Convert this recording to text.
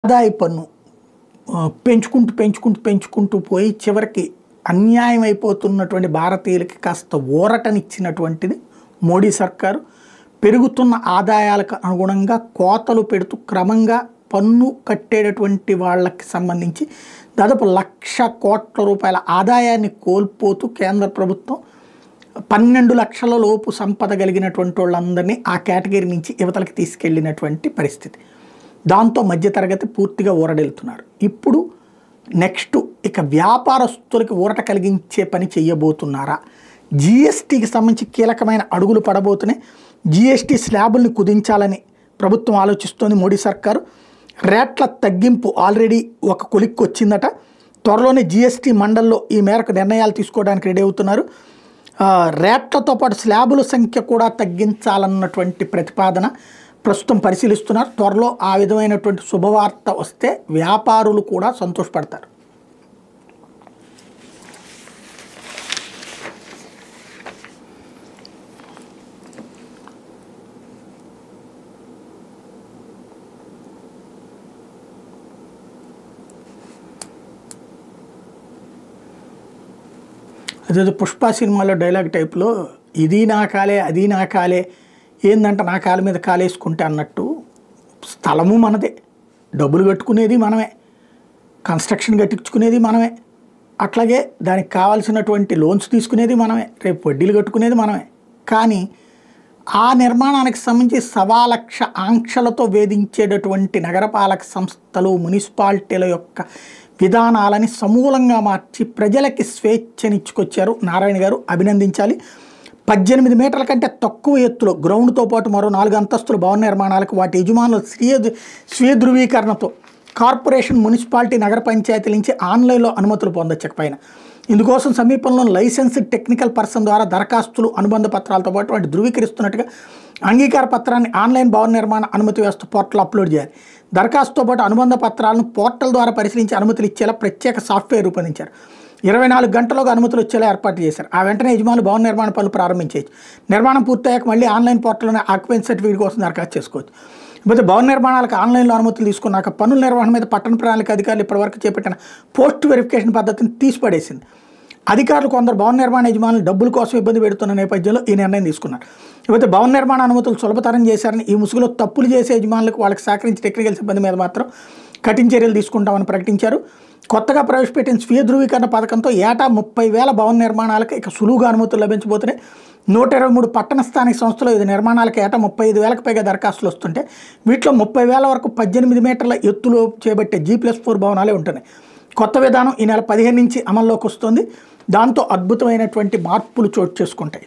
ఆదాయ పన్ను పెంచుకుంటూ పోయి చివరికి అన్యాయం అయిపోతున్నటువంటి భారతీయులకి కాస్త ఊరటనిచ్చినటువంటిది మోడీ సర్కారు. పెరుగుతున్న ఆదాయాలకు అనుగుణంగా కోతలు పెడుతూ క్రమంగా పన్ను కట్టేటటువంటి వాళ్ళకి సంబంధించి దాదాపు 1,00,000 కోట్ల రూపాయల ఆదాయాన్ని కోల్పోతూ కేంద్ర ప్రభుత్వం 12 లక్షల లోపు సంపద కలిగినటువంటి వాళ్ళందరినీ ఆ కేటగిరీ నుంచి యువతలకు తీసుకెళ్ళినటువంటి పరిస్థితి. దాంతో మధ్యతరగతి పూర్తిగా ఊరడెళ్తున్నారు. ఇప్పుడు నెక్స్ట్ ఇక వ్యాపారస్తులకి ఊరట కలిగించే పని చేయబోతున్నారా? జిఎస్టీకి సంబంధించి కీలకమైన అడుగులు పడబోతున్నాయి. జిఎస్టీ స్లాబుల్ని కుదించాలని ప్రభుత్వం ఆలోచిస్తోంది. మోడీ సర్కారు రేట్ల తగ్గింపు ఆల్రెడీ ఒక కొలిక్కి వచ్చిందట. త్వరలోనే జిఎస్టీ మండలిలో ఈ మేరకు నిర్ణయాలు తీసుకోవడానికి రెడీ అవుతున్నారు. రేట్లతో పాటు స్లాబుల సంఖ్య కూడా తగ్గించాలన్నటువంటి ప్రతిపాదన ప్రస్తుతం పరిశీలిస్తున్నారు. త్వరలో ఆ విధమైనటువంటి శుభవార్త వస్తే వ్యాపారులు కూడా సంతోషపడతారు. అదేదో పుష్ప సినిమాలో డైలాగ్ టైప్లో ఇది నా కాలే అది నా కాలే ఏందంటే నా కాలు మీద కాలేసుకుంటే అన్నట్టు స్థలము మనదే, డబ్బులు కట్టుకునేది మనమే, కన్స్ట్రక్షన్ కట్టించుకునేది మనమే, అట్లాగే దానికి కావాల్సినటువంటి లోన్స్ తీసుకునేది మనమే, రేపు వడ్డీలు కట్టుకునేది మనమే. కానీ ఆ నిర్మాణానికి సంబంధించి 1,00,000 ఆంక్షలతో వేధించేటటువంటి నగరపాలక సంస్థలు మున్సిపాలిటీల యొక్క విధానాలని సమూలంగా మార్చి ప్రజలకి స్వేచ్ఛనిచ్చుకొచ్చారు నారాయణ గారు. అభినందించాలి. 18 మీటర్ల కంటే తక్కువ ఎత్తులో గ్రౌండ్తో పాటు మరో 4 అంతస్తుల భవన నిర్మాణాలకు వాటి యజమానుల స్వీయ ధృవీకరణతో కార్పొరేషన్, మున్సిపాలిటీ, నగర పంచాయతీల నుంచి ఆన్లైన్లో అనుమతులు పొందొచ్చు. పైన ఇందుకోసం సమీపంలో లైసెన్స్డ్ టెక్నికల్ పర్సన్ ద్వారా దరఖాస్తులు, అనుబంధ పత్రాలతో పాటు వాటి ధృవీకరిస్తున్నట్టుగా అంగీకార పత్రాన్ని ఆన్లైన్ భవన నిర్మాణ అనుమతి వ్యవస్థ పోర్టల్ అప్లోడ్ చేయాలి. దరఖాస్తుతో పాటు అనుబంధ పత్రాలను పోర్టల్ ద్వారా పరిశీలించి అనుమతులు ఇచ్చేలా ప్రత్యేక సాఫ్ట్వేర్ రూపొందించారు. 24 గంటల్లోగా అనుమతులు వచ్చేలా ఏర్పాటు చేశారు. ఆ వెంటనే యజమానులు భవన నిర్మాణ పనులు ప్రారంభించవచ్చు. నిర్మాణం పూర్తయ్యాక మళ్ళీ ఆన్లైన్ పోర్టల్లోనే ఆక్యుపెన్సీ సర్టిఫికేట్ కోసం దరఖాస్తు చేసుకోవచ్చు. ఇకపోతే భవన నిర్మాణాలకు ఆన్లైన్లో అనుమతులు తీసుకున్నాక పన్నుల నిర్వహణ మీద పట్టణ ప్రణాళిక అధికారులు ఇప్పటివరకు చేపట్టిన పోస్ట్ వెరిఫికేషన్ పద్ధతిని తీసిపడేసింది. అధికారులు కొందరు భవన నిర్మాణ యజమానులు డబ్బుల కోసం ఇబ్బంది పెడుతున్న నేపథ్యంలో ఈ నిర్ణయం తీసుకున్నారు. ఇకపోతే భవన నిర్మాణ అనుమతులు సులభతరం చేశారని, ఈ ముసుగులో తప్పులు చేసే యజమానులకు వాళ్ళకి సహకరించే టెక్నికల్ సిబ్బంది మీద మాత్రం కఠిన చర్యలు తీసుకుంటామని ప్రకటించారు. కొత్తగా ప్రవేశపెట్టిన స్వీయ ధృవీకరణ పథకంతో ఏటా 30,000 భవన నిర్మాణాలకు ఇక సులువుగా అనుమతులు లభించబోతున్నాయి. 123 పట్టణ స్థానిక సంస్థలు 5 నిర్మాణాలకు ఏటా 35,000కు పైగా దరఖాస్తులు వస్తుంటే వీటిలో 30,000 వరకు 18 మీటర్ల ఎత్తులో చేపట్టే G+4 భవనాలే ఉంటున్నాయి. కొత్త విధానం ఈ నెల 15 నుంచి అమల్లోకి వస్తుంది. దాంతో అద్భుతమైనటువంటి మార్పులు చోటు చేసుకుంటాయి.